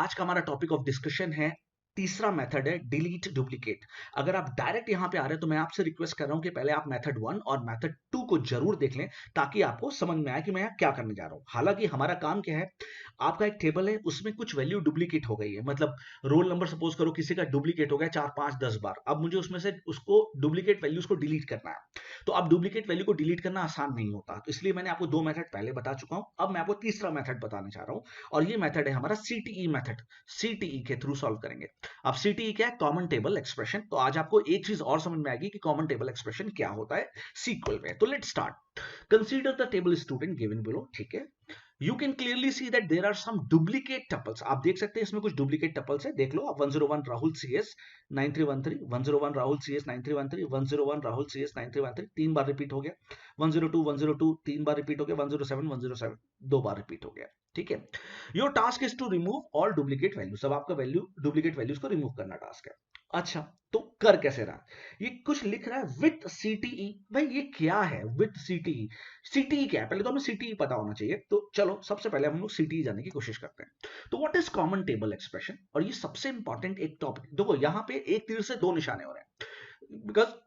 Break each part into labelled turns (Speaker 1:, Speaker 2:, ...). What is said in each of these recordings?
Speaker 1: आज का हमारा टॉपिक ऑफ डिस्कशन है तीसरा मेथड है डिलीट डुप्लीकेट। अगर आप डायरेक्ट यहां पे आ रहे हैं तो मैं आपसे रिक्वेस्ट कर रहा हूं कि पहले आप मेथड 1 और मेथड 2 को जरूर देख लें ताकि आपको समझ में आए कि मैं यहाँ क्या करने जा रहा हूं। हालांकि हमारा काम क्या है, आपका एक टेबल है उसमें कुछ वैल्यू डुप्लीकेट हो गई है, मतलब रोल नंबर सपोज करो किसी का डुप्लीकेट हो गया 4 5 10 बार। अब मुझे उसमें से उसको डुप्लीकेट वैल्यूज को डिलीट करना है। तो अब डुप्लीकेट वैल्यू को डिलीट करना आसान नहीं होता, तो इसलिए मैंने आपको 2 मेथड पहले बता चुका हूं। अब मैं आपको तीसरा मेथड बताने जा रहा हूं और ये मेथड है हमारा सीटीई मेथड। सीटीई के थ्रू सॉल्व करेंगे। अब सीटीई क्या है? Common table expression. तो आज आपको एक चीज और समझ में आएगी कि कॉमन टेबल एक्सप्रेशन क्या होता है सीक्वल में। तो let's start. Consider the table student given below. ठीक है, you can clearly see that there are some duplicate tuples. आप देख सकते हैं इसमें कुछ डुप्लीकेट टपल्स है, देख लो आप। 101 Rahul CS 9313, 101 Rahul CS 9313, 101 Rahul CS 9313 तीन बार रिपीट हो गया। 102 102 तीन बार रिपीट हो गया। 107 107 दो बार रिपीट हो गया। ठीक है, your task is to remove all duplicate values. अब आपका वैल्यू डुप्लीकेट वैल्यूज को रिमूव करना टास्क है। अच्छा, तो कर कैसे रहा? ये कुछ लिख रहा है विथ सीटीई। भाई ये क्या है विथ सीटीई? सीटीई क्या है? पहले तो हमें सीटीई पता होना चाहिए। तो चलो सबसे पहले हम लोग सीटीई जानने की कोशिश करते हैं। तो what is common table expression? और ये सबसे इंपॉर्टेंट एक टॉपिक। देखो यहाँ पे एक तीर से दो निशाने हो रहे हैं, बिकॉज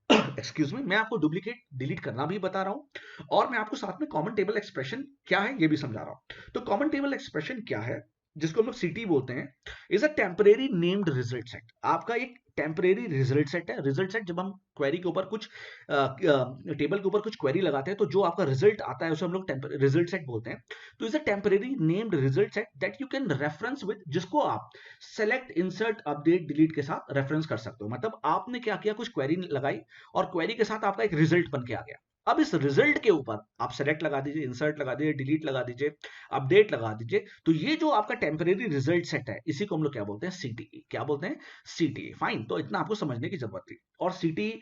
Speaker 1: एक्सक्यूज मी, मैं आपको डुप्लीकेट डिलीट करना भी बता रहा हूं और मैं आपको साथ में कॉमन टेबल एक्सप्रेशन क्या है ये भी समझा रहा हूं। तो कॉमन टेबल एक्सप्रेशन क्या है, जिसको हम लोग सीटी बोलते हैं, is a temporary named result set. आपका एक टेम्परेरी रिजल्ट सेट है। रिजल्ट सेट जब हम क्वेरी के ऊपर कुछ टेबल के ऊपर कुछ क्वेरी लगाते हैं तो जो आपका रिजल्ट आता है उसे हम लोग रिजल्ट सेट बोलते हैं। तो is a temporary named result set that you can reference with, जिसको आप सेलेक्ट इंसर्ट अपडेट डिलीट के साथ रेफरेंस कर सकते हो। मतलब आपने क्या किया, कुछ क्वेरी लगाई और क्वेरी के साथ आपका एक रिजल्ट बन के आ गया। अब इस रिजल्ट के ऊपर आप सेलेक्ट लगा दीजिए, इंसर्ट लगा दीजिए, डिलीट लगा दीजिए, अपडेट लगा दीजिए। तो ये जो आपका टेम्परेरी रिजल्ट सेट है इसी को हम लोग क्या बोलते हैं? सीटीई। क्या बोलते हैं? सीटीई। फाइन, तो इतना आपको समझने की जरूरत थी। और सीटीई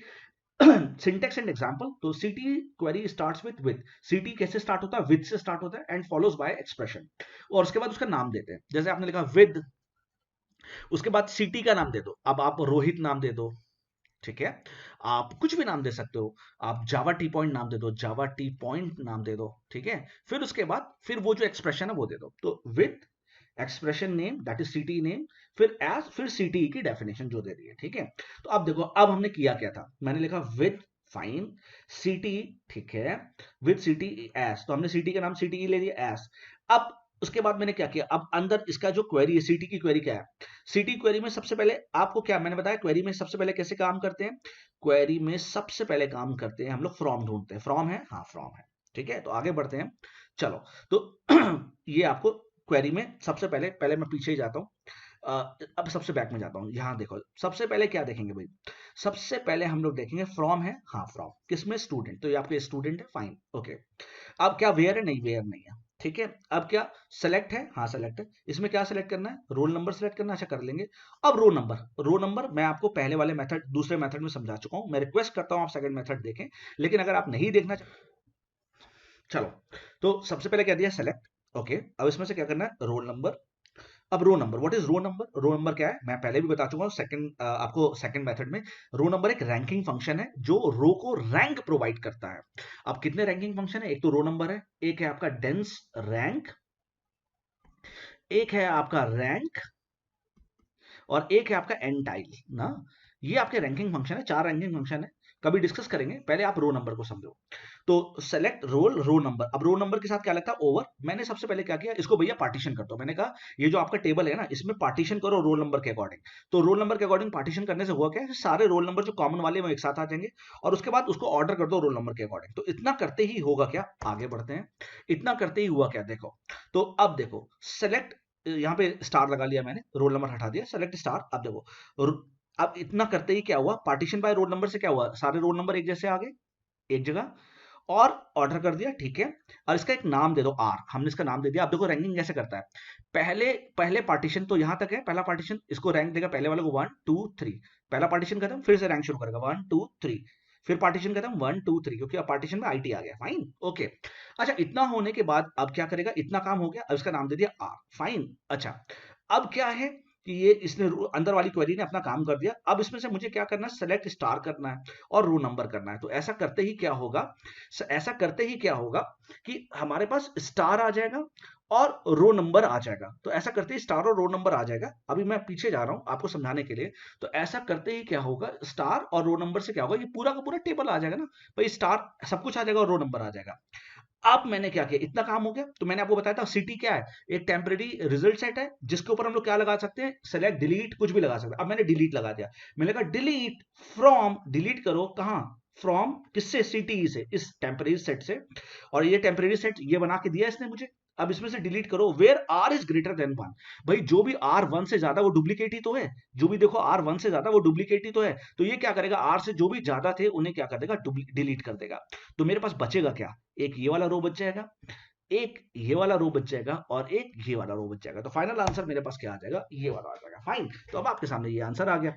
Speaker 1: सिंटेक्स एंड एग्जांपल। तो सीटी क्वेरी स्टार्ट्स विद। सीटी कैसे स्टार्ट होता है? विद से स्टार्ट होता है एंड फॉलोज बाय एक्सप्रेशन। और उसके बाद उसका नाम देते हैं। जैसे आपने लिखा विद, उसके बाद सिटी का नाम दे दो। अब आप रोहित नाम दे दो, ठीक है, आप कुछ भी नाम दे सकते हो। आप जावा टी पॉइंट नाम दे दो, जावा टी पॉइंट नाम दे दो, ठीक है। फिर उसके बाद फिर वो जो एक्सप्रेशन है वो दे दो। तो with expression name that is सीटी नेम, फिर एज, फिर सीटी की डेफिनेशन जो दे दी है, ठीक है। तो अब देखो, अब हमने किया क्या था? मैंने लिखा विद, फाइन, सीटी, ठीक है, विद सीटी एस। तो हमने सीटी का नाम सीटी ले लिया एस। अब उसके बाद मैंने क्या किया, अब अंदर इसका जो क्वेरी है, सीटी की क्वेरी क्या है? सीटी क्वेरी में सबसे पहले आपको क्या मैंने बताया, क्वेरी में सबसे पहले कैसे काम करते हैं? क्वेरी में सबसे पहले काम करते हैं हम लोग फ्रॉम ढूंढते हैं। फ्रॉम है, हाँ फ्रॉम है, ठीक है। तो आगे बढ़ते हैं, चलो। तो ये आपको क्वेरी में सबसे पहले, पहले मैं पीछे ही जाता हूँ। अब सबसे बैक में जाता हूँ। यहाँ देखो, सबसे पहले क्या देखेंगे भाई? सबसे पहले हम लोग देखेंगे फ्रॉम है, हाँ फ्रॉम किसमें? स्टूडेंट। तो ये आपके स्टूडेंट है, फाइन, ओके। अब क्या वेयर है? नहीं, वेयर नहीं है, ठीक है। अब क्या सेलेक्ट है? हाँ सेलेक्ट है। इसमें क्या सेलेक्ट करना है? रोल नंबर सेलेक्ट करना है, अच्छा कर लेंगे। अब रो नंबर, रो नंबर मैं आपको पहले वाले मेथड, दूसरे मेथड में समझा चुका हूं। मैं रिक्वेस्ट करता हूं आप सेकंड मेथड देखें, लेकिन अगर आप नहीं देखना चलो। तो सबसे पहले क्या दिया? Select, okay. अब इसमें से क्या करना है? Roll number. अब roll number, what is roll number? Roll number क्या है मैं पहले भी बता चुका हूं सेकंड, आपको सेकंड मेथड में। रो नंबर एक रैंकिंग फंक्शन है जो रो को रैंक प्रोवाइड करता है। अब कितने रैंकिंग फंक्शन है? एक तो रो नंबर है, एक है आपका डेंस रैंक, एक है आपका रैंक, और एक है आपका एंटाइल ना। ये आपके रैंकिंग फंक्शन है, चार रैंकिंग फंक्शन है, कभी डिस्कस करेंगे। पहले आप रो नंबर को समझो। तो सेलेक्ट रोल, रो नंबर। अब रो नंबर के साथ क्या लगता है? ओवर। मैंने सबसे पहले क्या किया, इसको भैया पार्टीशन कर दो। मैंने कहा ये जो आपका टेबल है ना, इसमें पार्टीशन करो रोल नंबर के अकॉर्डिंग। तो रोल नंबर के अकॉर्डिंग पार्टीशन करने से हुआ क्या है, सारे रोल नंबर जो कॉमन वाले वो एक साथ आ जाएंगे और उसके बाद उसको ऑर्डर कर दो रोल नंबर के अकॉर्डिंग। तो इतना करते ही होगा क्या, आगे बढ़ते हैं, इतना करते ही हुआ क्या देखो। तो अब देखो, सेलेक्ट, यहाँ पे स्टार लगा लिया मैंने, रोल नंबर हटा दिया, सेलेक्ट स्टार। अब देखो, अब इतना करते ही क्या हुआ, पार्टीशन बाय रोल नंबर से क्या हुआ, सारे रोल नंबर एक जैसे आ गए एक जगह, और ऑर्डर कर दिया, ठीक है। और इसका एक नाम दे दो, आर। हमने इसका नाम दे दिया। अब देखो रैंकिंग कैसे करता है। पहले पहले पार्टीशन तो यहां तक है, पहला पार्टीशन, इसको रैंक देगा पहले वाले को 1 2 3। पहला पार्टीशन खत्म, फिर से रैंक शुरू करेगा 1 2 3। फिर पार्टीशन खत्म 1 2 3, क्योंकि अब पार्टीशन में आईटी आ गया, फाइन, ओके। अच्छा, इतना होने के बाद अब क्या करेगा, इतना काम हो गया, अब इसका नाम दे दिया आर, फाइन। अच्छा, अब क्या है कि ये इसने अंदर वाली क्वेरी ने अपना काम कर दिया। अब इसमें से मुझे क्या करना है, सेलेक्ट स्टार करना है और रो नंबर करना है। तो ऐसा करते ही क्या होगा, ऐसा करते ही क्या होगा कि हमारे पास स्टार आ जाएगा और रो नंबर आ जाएगा। तो ऐसा करते ही स्टार और रो नंबर आ जाएगा। अभी मैं पीछे जा रहा हूं आपको समझाने के लिए। तो ऐसा करते ही क्या होगा, स्टार और रो नंबर से क्या होगा, ये पूरा का पूरा टेबल आ जाएगा ना भाई, स्टार सब कुछ आ जाएगा और रो नंबर आ जाएगा। अब मैंने क्या किया, इतना काम हो गया। तो मैंने आपको बताया था सिटी क्या है, एक टेम्परेरी रिजल्ट सेट है जिसके ऊपर हम लोग क्या लगा सकते हैं, सेलेक्ट डिलीट कुछ भी लगा सकते हैं। अब मैंने डिलीट लगा दिया, मैंने कहा डिलीट फ्रॉम, डिलीट करो कहाँ, फ्रॉम किससे, सिटी से, इस टेम्परेरी सेट से। और ये टेम्परेरी सेट ये बना के दिया इसने मुझे। अब इसमें से डिलीट करो where are is greater than one. भाई जो भी आर वन से ज्यादा वो डुप्लीकेट ही तो है, जो भी देखो आर वन से ज्यादा वो डुप्लीकेट ही तो है। तो ये क्या करेगा, आर से जो भी ज्यादा थे उन्हें क्या कर देगा, डिलीट कर देगा। तो मेरे पास बचेगा क्या, एक ये वाला रो बच जाएगा, एक ये वाला रो बच जाएगा और एक ये वाला रो बच जाएगा। तो फाइनल आंसर मेरे पास क्या आ जाएगा, ये वाला आ जाएगा। फाइन, तो अब आपके सामने ये आंसर आ गया।